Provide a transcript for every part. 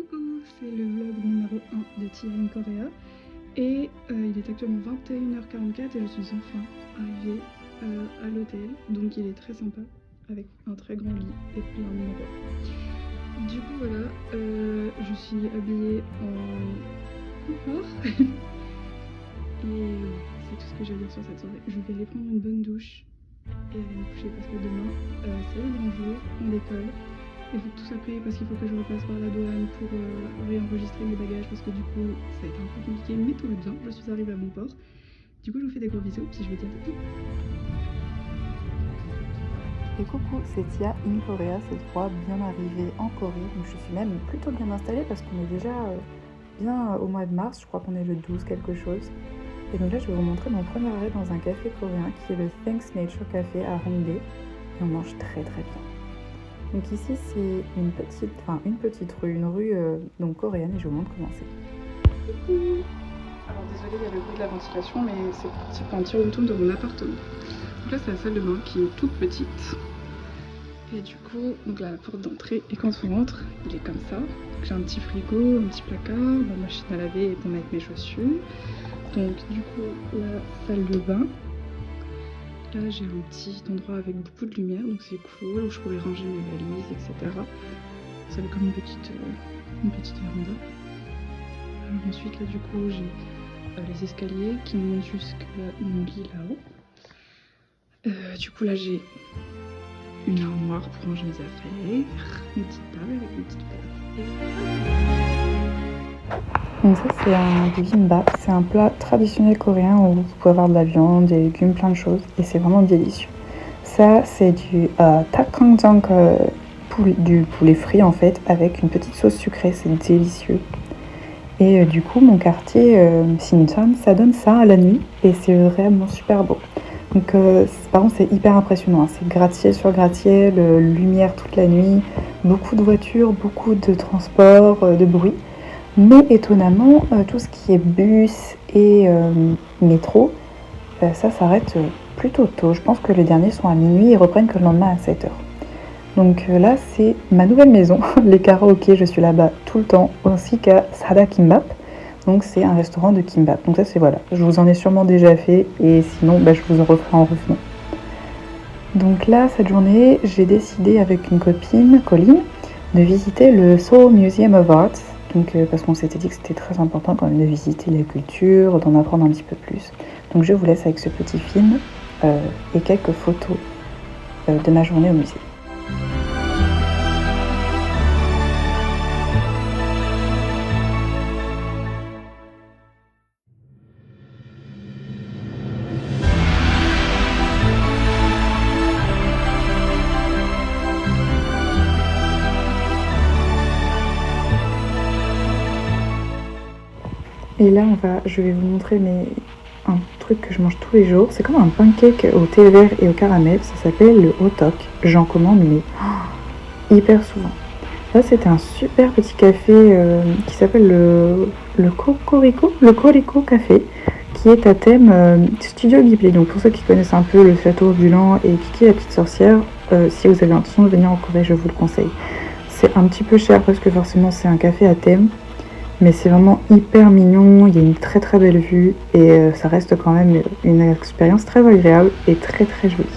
Coucou, c'est le vlog numéro 1 de Tia in Korea et il est actuellement 21h44 et je suis enfin arrivée à l'hôtel, donc il est très sympa avec un très grand lit et plein de miroirs. Du coup voilà, je suis habillée en confort et c'est tout ce que j'ai à dire sur cette soirée. Je vais aller prendre une bonne douche et aller me coucher parce que demain c'est le grand jour, on décolle. Il faut que tout soit prêt parce qu'il faut que je repasse par la douane pour réenregistrer mes bagages parce que du coup ça a été un peu compliqué, mais tout va bien, je suis arrivée à bon port. Du coup je vous fais des gros bisous, puis je vous dis à tout. Et coucou, c'est Tia in Korea, cette fois bien arrivée en Corée. Donc je suis même plutôt bien installée parce qu'on est déjà bien au mois de mars, je crois qu'on est le 12 quelque chose. Et donc là je vais vous montrer mon premier arrêt dans un café coréen qui est le Thanks Nature Café à Hongdae. Et on mange très très bien. Donc ici c'est une petite rue, donc coréenne, et je vous montre comment c'est. Coucou. Alors désolée, il y a le bruit de la ventilation, mais c'est pour un petit room tour de mon appartement. Donc là c'est la salle de bain qui est toute petite. Et du coup, donc là, la porte d'entrée, et quand on rentre, il est comme ça. J'ai un petit frigo, un petit placard, ma machine à laver pour mettre mes chaussures. Donc du coup, la salle de bain. Là j'ai un petit endroit avec beaucoup de lumière, donc c'est cool, où je pourrais ranger mes valises, etc. Ça fait comme une petite véranda. Alors ensuite là du coup j'ai les escaliers qui montent jusqu'à mon lit là-haut. Du coup là j'ai une armoire pour ranger mes affaires, une petite table avec une petite table. Donc ça c'est un bibimbap, c'est un plat traditionnel coréen où vous pouvez avoir de la viande, des légumes, plein de choses, et c'est vraiment délicieux. Ça c'est du takkangjang, du poulet frit en fait, avec une petite sauce sucrée, c'est délicieux. Et du coup mon quartier Sinchon, ça donne ça à la nuit, et c'est vraiment super beau. Donc par contre c'est hyper impressionnant, hein. C'est gratte-ciel sur gratte-ciel, lumière toute la nuit, beaucoup de voitures, beaucoup de transports, de bruit. Mais étonnamment, tout ce qui est bus et métro, ça s'arrête plutôt tôt. Je pense que les derniers sont à minuit et reprennent que le lendemain à 7h. Donc là, c'est ma nouvelle maison, les karaokés, je suis là-bas tout le temps, ainsi qu'à Sada Kimbap. Donc c'est un restaurant de kimbap. Donc ça c'est voilà, je vous en ai sûrement déjà fait et sinon je vous en referai en revenant. Donc là, cette journée, j'ai décidé avec une copine, Colline, de visiter le Seoul Museum of Art. Donc, parce qu'on s'était dit que c'était très important quand même de visiter les cultures, d'en apprendre un petit peu plus. Donc je vous laisse avec ce petit film et quelques photos de ma journée au musée. Et là, je vais vous montrer un truc que je mange tous les jours. C'est comme un pancake au thé vert et au caramel. Ça s'appelle le Hotok. J'en commande, mais hyper souvent. Là, c'était un super petit café qui s'appelle le Corico Café, qui est à thème Studio Ghibli. Donc, pour ceux qui connaissent un peu le château ambulant et Kiki la petite sorcière, si vous avez l'intention de venir en Corée, je vous le conseille. C'est un petit peu cher parce que forcément, c'est un café à thème. Mais c'est vraiment hyper mignon, il y a une très très belle vue et ça reste quand même une expérience très agréable et très très jolie.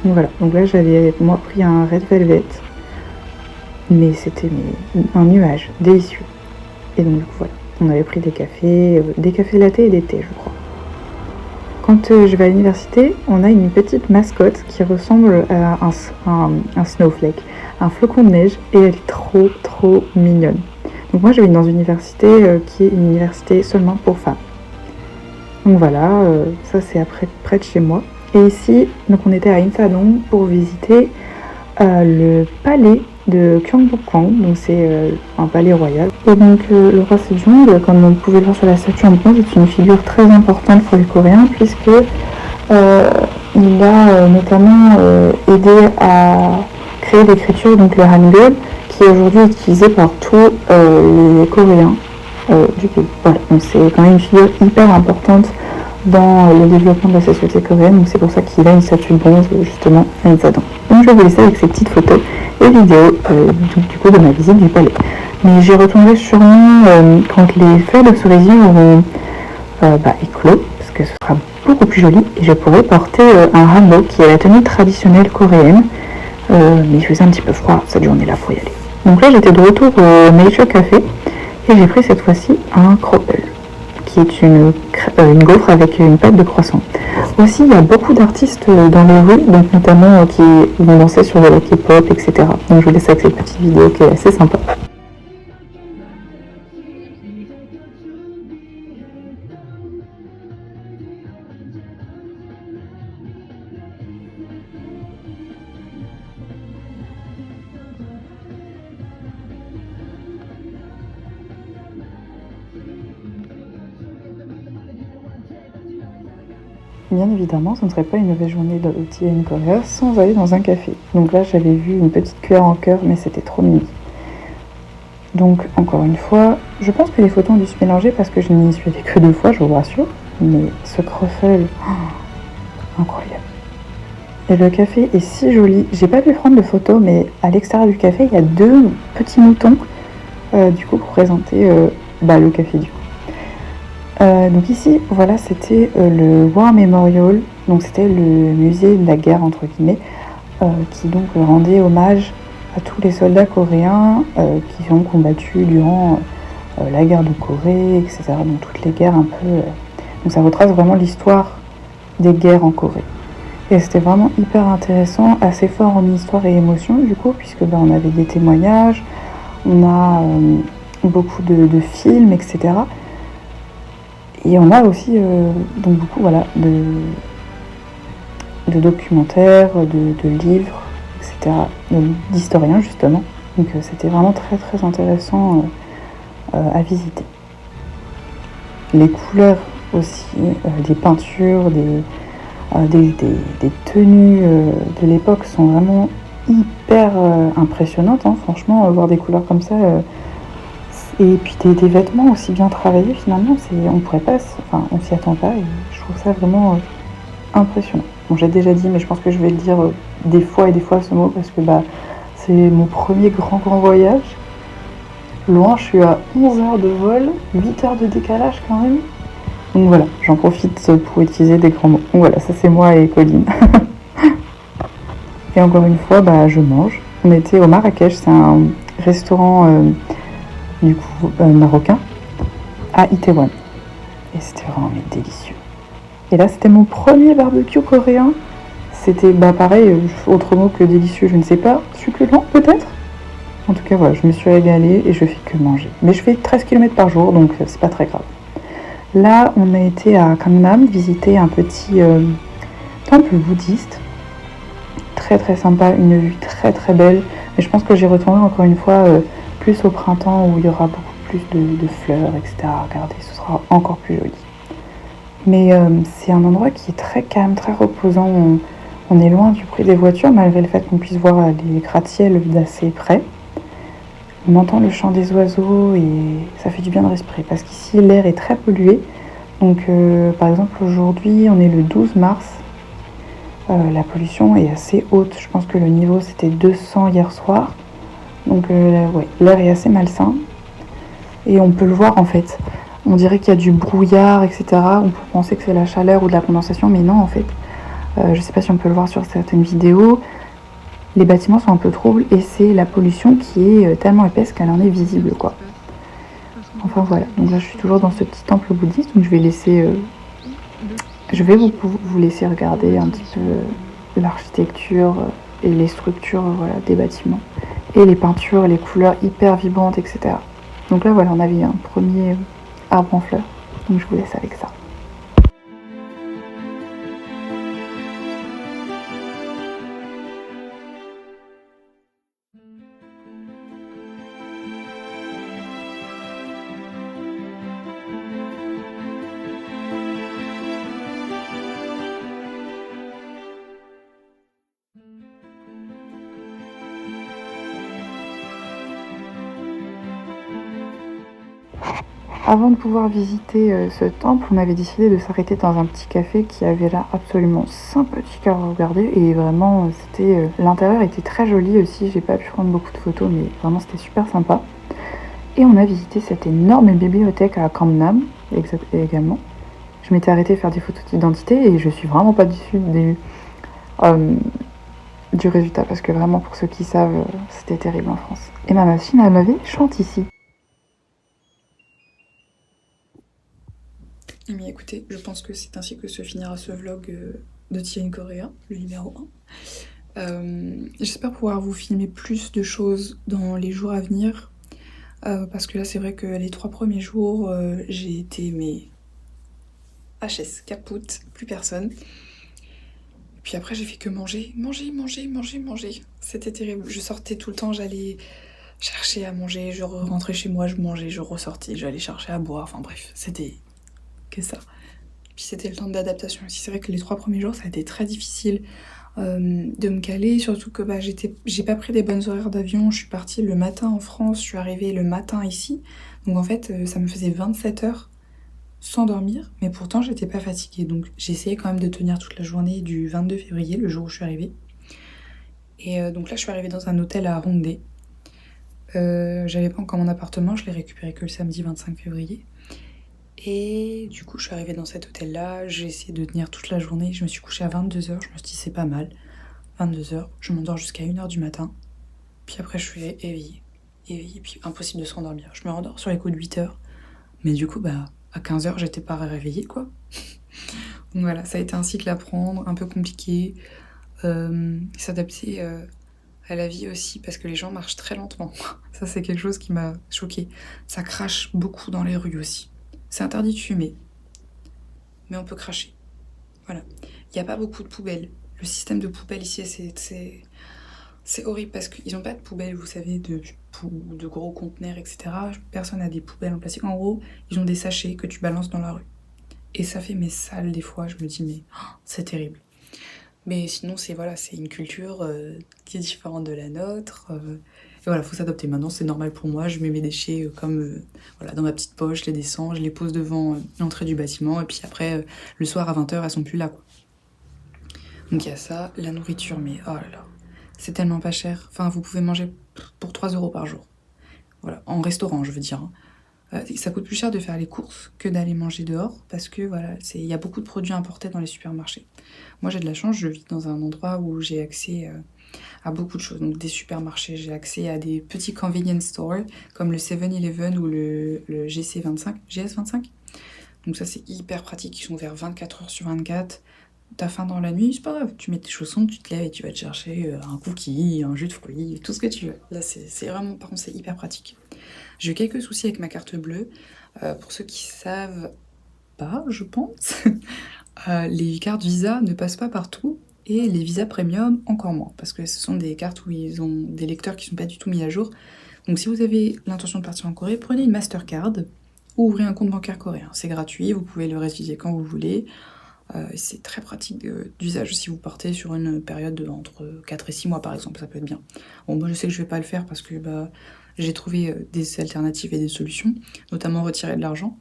Donc voilà, donc là j'avais moi pris un Red Velvet, mais c'était un nuage délicieux. Et donc voilà, on avait pris des cafés latte et des thés je crois. Quand je vais à l'université, on a une petite mascotte qui ressemble à un snowflake, un flocon de neige, et elle est trop mignonne. Donc moi je vais dans une université qui est une université seulement pour femmes. Donc voilà, ça c'est près de chez moi. Et ici, donc on était à Insadong pour visiter le palais de Gyeongbokgung. Donc c'est un palais royal. Et donc le roi Sejong, comme on pouvait le voir sur la statue en bronze, est une figure très importante pour les Coréens puisque il a notamment aidé à créer l'écriture, donc le Hangul, qui est aujourd'hui utilisé par tous les Coréens du pays. Voilà, donc c'est quand même une figure hyper importante dans le développement de la société coréenne, donc c'est pour ça qu'il a une statue de bronze justement à Insadong. Donc je vais vous laisser avec ces petites photos et vidéos du coup de ma visite du palais. Mais j'y retournerai sûrement quand les feuilles de cerisier auront éclos, parce que ce sera beaucoup plus joli et je pourrai porter un hanbok qui est la tenue traditionnelle coréenne. Mais il faisait un petit peu froid cette journée-là pour y aller. Donc là j'étais de retour au Nature Café et j'ai pris cette fois-ci un croppel, qui est une gaufre avec une pâte de croissant. Aussi, il y a beaucoup d'artistes dans les rues, donc notamment qui vont danser sur de la K-pop, etc. Donc je vous laisse avec cette petite vidéo qui est assez sympa. Bien évidemment, ce ne serait pas une mauvaise journée de TN Korea sans aller dans un café. Donc là, j'avais vu une petite cuillère en cœur, mais c'était trop mini. Donc, encore une fois, je pense que les photos ont dû se mélanger parce que je n'y suis allée que 2 fois, je vous rassure. Mais ce croffel, incroyable. Et le café est si joli. J'ai pas pu prendre de photos, mais à l'extérieur du café, il y a 2 petits moutons, du coup, pour présenter le café du coup. Donc ici, voilà, c'était le War Memorial, donc c'était le musée de la guerre entre guillemets, qui donc rendait hommage à tous les soldats coréens qui ont combattu durant la guerre de Corée, etc. Donc toutes les guerres un peu. Donc ça retrace vraiment l'histoire des guerres en Corée. Et c'était vraiment hyper intéressant, assez fort en histoire et émotion du coup, puisque on avait des témoignages, on a beaucoup de films, etc. Et on a aussi donc beaucoup de documentaires, de livres, etc., d'historiens justement. Donc c'était vraiment très très intéressant à visiter. Les couleurs aussi, des peintures, des tenues de l'époque sont vraiment hyper impressionnantes. Hein. Franchement, voir des couleurs comme ça... et puis des vêtements aussi bien travaillés finalement, on s'y attend pas et je trouve ça vraiment impressionnant. Bon, j'ai déjà dit, mais je pense que je vais le dire des fois et des fois ce mot parce que c'est mon premier grand voyage. Loin, je suis à 11 heures de vol, 8 heures de décalage quand même. Donc voilà, j'en profite pour utiliser des grands mots. Donc voilà, ça c'est moi et Colline. Et encore une fois, je mange. On était au Marrakech, c'est un restaurant marocain à Itaewon et c'était vraiment délicieux. Et là c'était mon premier barbecue coréen. C'était pareil, autre mot que délicieux je ne sais pas, succulent peut-être. En tout cas voilà, je me suis régalée et je fais que manger. Mais je fais 13 km par jour donc c'est pas très grave. Là on a été à Gangnam visiter un petit temple bouddhiste. Très très sympa, une vue très très belle. Mais je pense que j'y retournerai encore une fois plus au printemps où il y aura beaucoup plus de fleurs, etc. Regardez, ce sera encore plus joli. Mais c'est un endroit qui est très calme, très reposant. On est loin du bruit des voitures, malgré le fait qu'on puisse voir les gratte-ciel d'assez près. On entend le chant des oiseaux et ça fait du bien de respirer parce qu'ici l'air est très pollué. Donc par exemple aujourd'hui, on est le 12 mars. La pollution est assez haute. Je pense que le niveau c'était 200 hier soir. Donc l'air est assez malsain. Et on peut le voir en fait. On dirait qu'il y a du brouillard, etc. On peut penser que c'est la chaleur ou de la condensation, mais non en fait. Je ne sais pas si on peut le voir sur certaines vidéos. Les bâtiments sont un peu troubles et c'est la pollution qui est tellement épaisse qu'elle en est visible quoi. Enfin voilà, donc là je suis toujours dans ce petit temple bouddhiste, donc je vais vous laisser regarder un petit peu l'architecture et les structures des bâtiments et les peintures, les couleurs hyper vibrantes, etc. Donc là voilà, on avait un premier arbre en fleurs, donc je vous laisse avec ça. Avant de pouvoir visiter ce temple, on avait décidé de s'arrêter dans un petit café qui avait l'air absolument sympathique à regarder et vraiment l'intérieur était très joli aussi. J'ai pas pu prendre beaucoup de photos mais vraiment c'était super sympa. Et on a visité cette énorme bibliothèque à Camp Nam également. Je m'étais arrêtée faire des photos d'identité et je suis vraiment pas déçue du résultat parce que vraiment pour ceux qui savent, c'était terrible en France. Et ma machine à laver chante ici. Mais écoutez, je pense que c'est ainsi que se finira ce vlog de Tia in Korea, le numéro 1. J'espère pouvoir vous filmer plus de choses dans les jours à venir. Parce que là, c'est vrai que les 3 premiers jours, j'ai été HS, capoute, plus personne. Et puis après, j'ai fait que manger. C'était terrible. Je sortais tout le temps, j'allais chercher à manger, je rentrais chez moi, je mangeais, je ressortais, j'allais chercher à boire. Enfin bref, c'était que ça. Puis c'était le temps d'adaptation aussi. C'est vrai que les 3 premiers jours, ça a été très difficile de me caler, surtout que j'ai pas pris des bonnes horaires d'avion. Je suis partie le matin en France, je suis arrivée le matin ici. Donc en fait, ça me faisait 27 heures sans dormir, mais pourtant j'étais pas fatiguée. Donc j'ai essayé quand même de tenir toute la journée du 22 février, le jour où je suis arrivée. Et donc là, je suis arrivée dans un hôtel à Hongdae. J'avais pas encore mon appartement, je l'ai récupéré que le samedi 25 février. Et du coup, je suis arrivée dans cet hôtel-là, j'ai essayé de tenir toute la journée, je me suis couchée à 22h, je me suis dit c'est pas mal. 22h, je m'endors jusqu'à 1h du matin, puis après je suis éveillée, puis impossible de s'endormir. Je me rendors sur les coups de 8h, mais du coup, à 15h, j'étais pas réveillée, quoi. Donc voilà, ça a été un cycle à prendre, un peu compliqué, s'adapter à la vie aussi, parce que les gens marchent très lentement. Ça, c'est quelque chose qui m'a choquée. Ça crache beaucoup dans les rues aussi. C'est interdit de fumer, mais on peut cracher. Voilà. Il n'y a pas beaucoup de poubelles. Le système de poubelles ici, c'est horrible parce qu'ils n'ont pas de poubelles, vous savez, de gros conteneurs, etc. Personne n'a des poubelles en plastique. En gros, ils ont des sachets que tu balances dans la rue. Et ça fait mes salles des fois. Je me dis, mais c'est terrible. Mais sinon, c'est une culture qui est différente de la nôtre. Et voilà, faut s'adapter. Maintenant, c'est normal pour moi. Je mets mes déchets dans ma petite poche, je les descends, je les pose devant l'entrée du bâtiment. Et puis après, le soir à 20h, elles sont plus là, quoi. Donc il y a ça, la nourriture, mais oh là là, c'est tellement pas cher. Enfin, vous pouvez manger pour 3 € par jour. Voilà, en restaurant, je veux dire. Ça coûte plus cher de faire les courses que d'aller manger dehors parce que il y a beaucoup de produits importés dans les supermarchés. Moi, j'ai de la chance, je vis dans un endroit où j'ai accès à beaucoup de choses. Donc des supermarchés, j'ai accès à des petits convenience stores comme le 7-Eleven ou le GS25. Donc ça, c'est hyper pratique, ils sont ouverts 24h/24. T'as faim dans la nuit, c'est pas grave, tu mets tes chaussons, tu te lèves et tu vas te chercher un cookie, un jus de fruits, tout ce que tu veux. Là, c'est vraiment, par contre, c'est hyper pratique. J'ai eu quelques soucis avec ma carte bleue. Pour ceux qui savent pas, je pense, les cartes Visa ne passent pas partout et les Visa Premium encore moins parce que ce sont des cartes où ils ont des lecteurs qui sont pas du tout mis à jour. Donc si vous avez l'intention de partir en Corée, prenez une Mastercard ou ouvrez un compte bancaire coréen. C'est gratuit, vous pouvez le réutiliser quand vous voulez. C'est très pratique d'usage si vous partez sur une période entre 4 et 6 mois par exemple, ça peut être bien. Bon, moi je sais que je vais pas le faire parce que j'ai trouvé des alternatives et des solutions, notamment retirer de l'argent.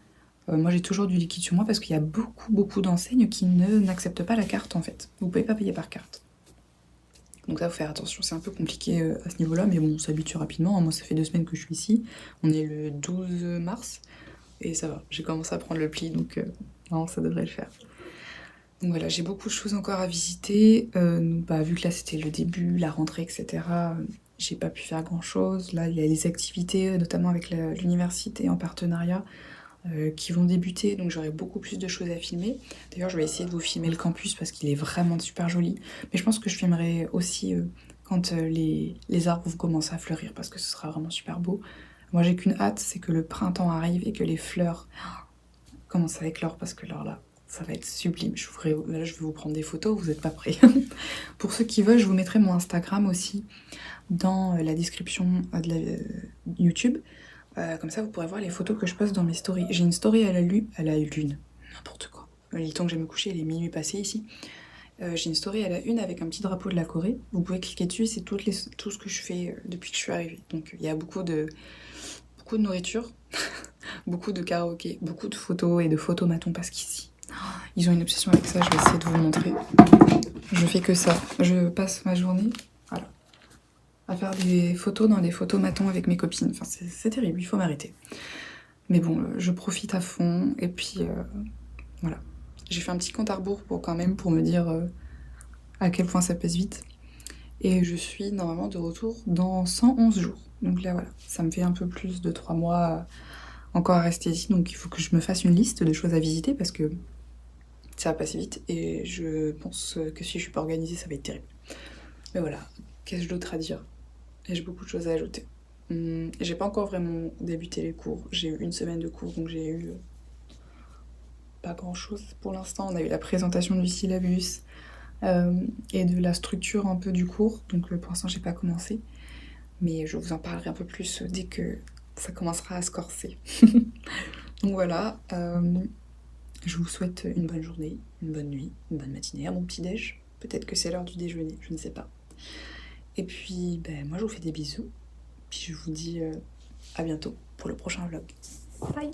Moi j'ai toujours du liquide sur moi parce qu'il y a beaucoup d'enseignes qui n'acceptent pas la carte en fait. Vous pouvez pas payer par carte. Donc là faut faire attention, c'est un peu compliqué à ce niveau-là, mais bon on s'habitue rapidement. Moi ça fait 2 semaines que je suis ici, on est le 12 mars et ça va, j'ai commencé à prendre le pli donc non, ça devrait le faire. Donc voilà, j'ai beaucoup de choses encore à visiter. Vu que là c'était le début, la rentrée, etc., j'ai pas pu faire grand chose. Là il y a les activités, notamment avec l'université en partenariat, qui vont débuter, donc j'aurai beaucoup plus de choses à filmer. D'ailleurs je vais essayer de vous filmer le campus parce qu'il est vraiment super joli. Mais je pense que je filmerai aussi quand les arbres vont commencer à fleurir parce que ce sera vraiment super beau. Moi j'ai qu'une hâte, c'est que le printemps arrive et que les fleurs commencent à éclore parce que alors là, ça va être sublime. Là, je vais vous prendre des photos, vous n'êtes pas prêts. Pour ceux qui veulent, je vous mettrai mon Instagram aussi dans la description de YouTube. Comme ça, vous pourrez voir les photos que je poste dans mes stories. J'ai une story à la lune. N'importe quoi. Il est temps que je vais me coucher, il est minuit passé ici. J'ai une story à la une avec un petit drapeau de la Corée. Vous pouvez cliquer dessus, c'est tout ce que je fais depuis que je suis arrivée. Donc il y a beaucoup de nourriture, beaucoup de karaoké, beaucoup de photos et de photomatons parce qu'ici, ils ont une obsession avec ça, je vais essayer de vous montrer. Je fais que ça. Je passe ma journée à faire des photos dans des photomatons avec mes copines. Enfin, c'est terrible, il faut m'arrêter. Mais bon, je profite à fond, et puis voilà. J'ai fait un petit compte à rebours pour me dire à quel point ça passe vite. Et je suis normalement de retour dans 111 jours. Donc là, voilà, ça me fait un peu plus de 3 mois encore à rester ici. Donc il faut que je me fasse une liste de choses à visiter parce que ça va passer vite. Et je pense que si je suis pas organisée, ça va être terrible. Mais voilà, qu'est-ce d'autre à dire? J'ai beaucoup de choses à ajouter. J'ai pas encore vraiment débuté les cours. J'ai eu 1 semaine de cours, donc j'ai eu pas grand-chose pour l'instant. On a eu la présentation du syllabus et de la structure un peu du cours. Donc pour l'instant, j'ai pas commencé. Mais je vous en parlerai un peu plus dès que ça commencera à se corser. Donc voilà, je vous souhaite une bonne journée, une bonne nuit, une bonne matinée, un bon petit-déj. Peut-être que c'est l'heure du déjeuner, je ne sais pas. Et puis, moi je vous fais des bisous. Puis je vous dis à bientôt pour le prochain vlog. Bye!